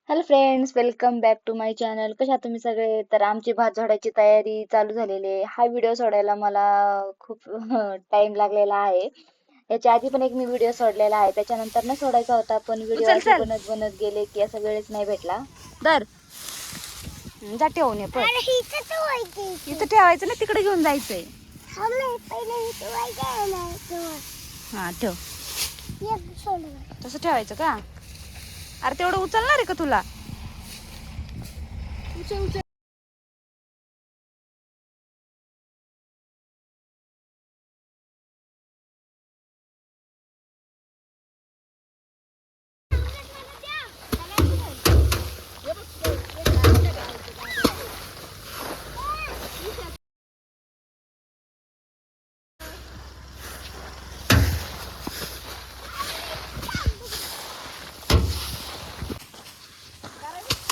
Hello friends, welcome back to my channel. कशा आहात तुम्ही सगळे? तर आमची भात झोडायची तयारी चालू झालेली आहे. हा व्हिडिओ सोडायला मला खूप टाइम लागलेला आहे. याच्या आधी पण एक मी व्हिडिओ सोडलेला आहे, त्याच्यानंतर न सोडायचा होता, पण व्हिडिओ उचल असे चल बनत बनत गेले की असा वेळच नाही भेटला. दर जा ठेवून ये पण इथं ठेवायचं ना, तिकडे घेऊन जायचंय. हा ठेव. तसं ठेवायचं का? अरे तेवढं उचलणार आहे का तुला?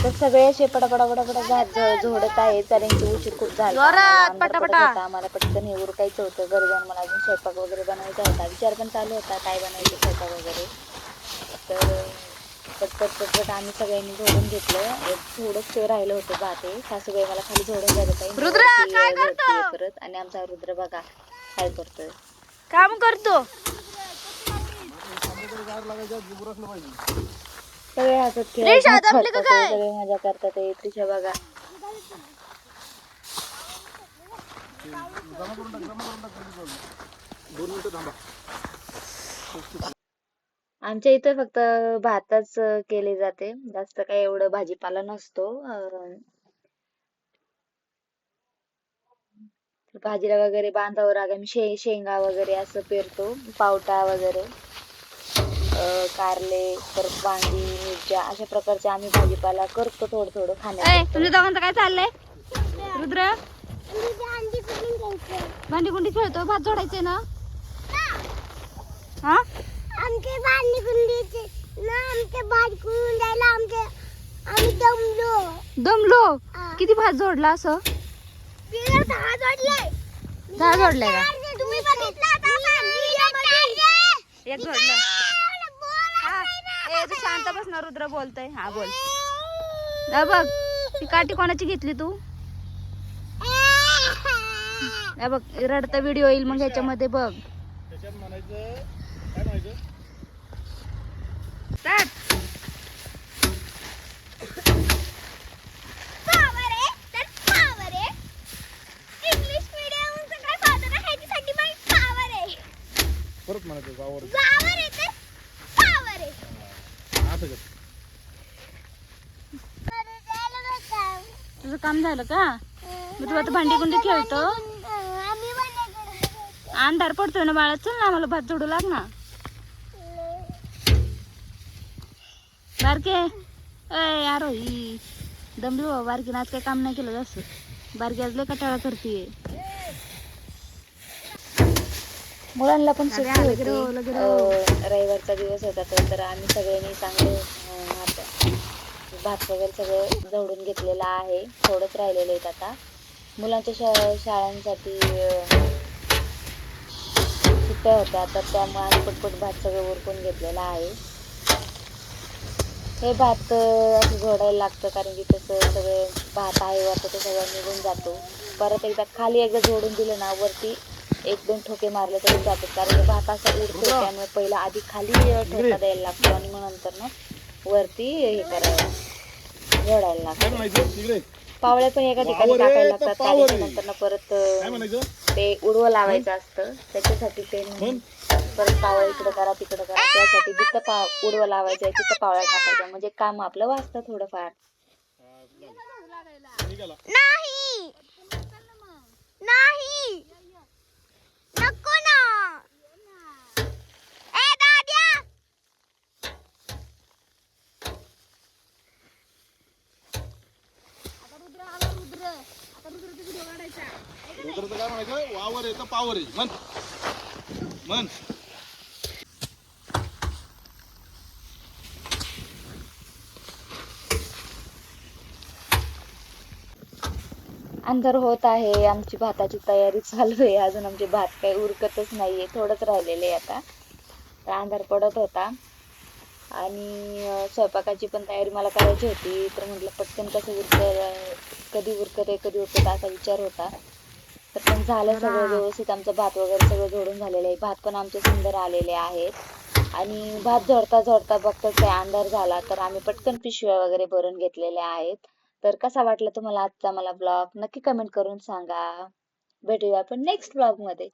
तर सगळे असे पटापटा पटापटा भात झोडत आहेत, कारण की उशीर खूप झाला. जोरात, अंधार पडत पटापटा. होता. आम्हाला पटकन हे उरकायचं होतं. घरी जाऊन मला अजून स्वयंपाक वगैरे बनवायचा होता. विचार पण चालू होता काय बनायचं स्वयंपाक वगैरे. तर पटपट पटपट आम्ही सगळ्यांनी झोडून घेतलं. एक थोडंच राहिलं होतं भात. हे सासूबाई मला खाली झोडून द्यायला पाहिजे, रुद्र काय झोडतीये करतो? परत. आणि आमचा रुद्र बघा काय करतोय. काम करतो. सगळे हसत खेळत त्रिशा भात दमली का झोडतात, काय? सगळे मजा करतात. त्रिशा बघा आमच्या इथं फक्त भातच केले जाते, जास्त काही एवढं भाजीपाला नसतो. भाजीला वगैरे बांधावर आम्ही शेंगा वगैरे असं पेरतो, पावटा वगैरे, कारले, परत वांगी, मिरच्या, अशा प्रकारचे आम्ही भाजीपाला करतो थोडं थोडं खाण्यापुरतं. तुझ्या दोघांचं काय चाललंय? रुद्र भांडी कुंडी खेळतो. भात जोडायचे ना? हा आमचे भांडी कुंडीचे ना, आमचे भात कुंडून द्यायला आम्ही दमलो. दमलो. किती भात जोडला असं? 10 जोडले. 10 जोडले का? तुम्ही बघितलं का एक जोडलं. हा, ए तू शांत बस ना, रुद्र बोलतोय. हा बोल. ना बघ, ती काठी कोणाची घेतली तू? ना बघ, रडता व्हिडिओ येईल मग ह्याच्यामध्ये बघ. स्टार्ट. इंग्लिश मीडियमचं काय फायदा नाही, ह्याच्यासाठी पण पावर आहे. परत म्हणायचं वावर वावर आहे तर पावर आहे. असं कर. तुझं काम झालं का? मग तू आता भांडी कुंडी खेळतो. आम्ही भांडी अंधार पडतोय ना बाळा, चल ना आम्हाला भात जोडू लाग ना. बारके ए यार ही दमली हो बारकीनं, आज काही काम नाही केलं जास्त. बारकी आज लय कटाळा करतीये. मुलांना पण अरे, सुट्टी आलं होती. गिरं, आलं गिरं. रविवारचा दिवस होता, तर आम्ही सगळ्यांनी चांगले भात वगैरे सगळं झोडून घेतलेलं आहे. थोडंच राहिलेलं आहेत आता. मुलांच्या शाळांसाठी सुट्ट्या होत्या, तर त्यामुळे आम्ही पटपट भात सगळं उरकून घेतलेलं आहे. हे भात असं झोडायला लागतं, कारण की तसं सगळं भात आहे वरतं ते सगळं निघून जातो. परत एकदा खाली एकदा झोडून दिलं ना, वरती 1-2 ठोके मारले तरी जातात, कारण की भात असा उडतो. त्यामुळे पहिला आधी खाली ठोका द्यायला लागतो आणि मग नंतर ना वरती हे करायला झोडायला लागतं. पावळे पण एका ठिकाणी टाकायला लागतात, त्याच्यानंतर ना परत ते उडवं लावायचं असतं. त्याच्यासाठी ते परत पावळ्या इकडं करा तिकडं करा, त्यासाठी जिथं उडवं लावायचं आहे तिथं पावळ्या टाकायच्या, म्हणजे काम आपलं वाचतं थोडंफार. नाही नाही नको ना. ए दाद्या, रुद्रचं काय म्हणायचं? वावर आहे तर पावर आहे म्हण म्हण. अंधार होत आहे, आमची भाताची तयारी चालू आहे. अजून आमचे भात काही उरकतच नाहीये, थोडंच राहिलेले आहे आता. तर अंधार पडत होता. आणि स्वयंपाकाची पण तयारी मला करायची होती, तर म्हटलं पटकन कसं कधी उरकत असा विचार होता. तर पण झालं सगळं व्यवस्थित. आमचं भात वगैरे सगळं जोडून झालेलं आहे. भात पण आमचे सुंदर आलेले आहेत. आणि भात झोडता झोडता बघताच काय अंधार झाला, तर आम्ही पटकन पिशव्या वगैरे भरून घेतलेल्या आहेत. तर कसा वाटला तुम्हाला आजचा मला ब्लॉग नक्की कमेंट करून सांगा. भेटूया आपण नेक्स्ट ब्लॉग मध्ये.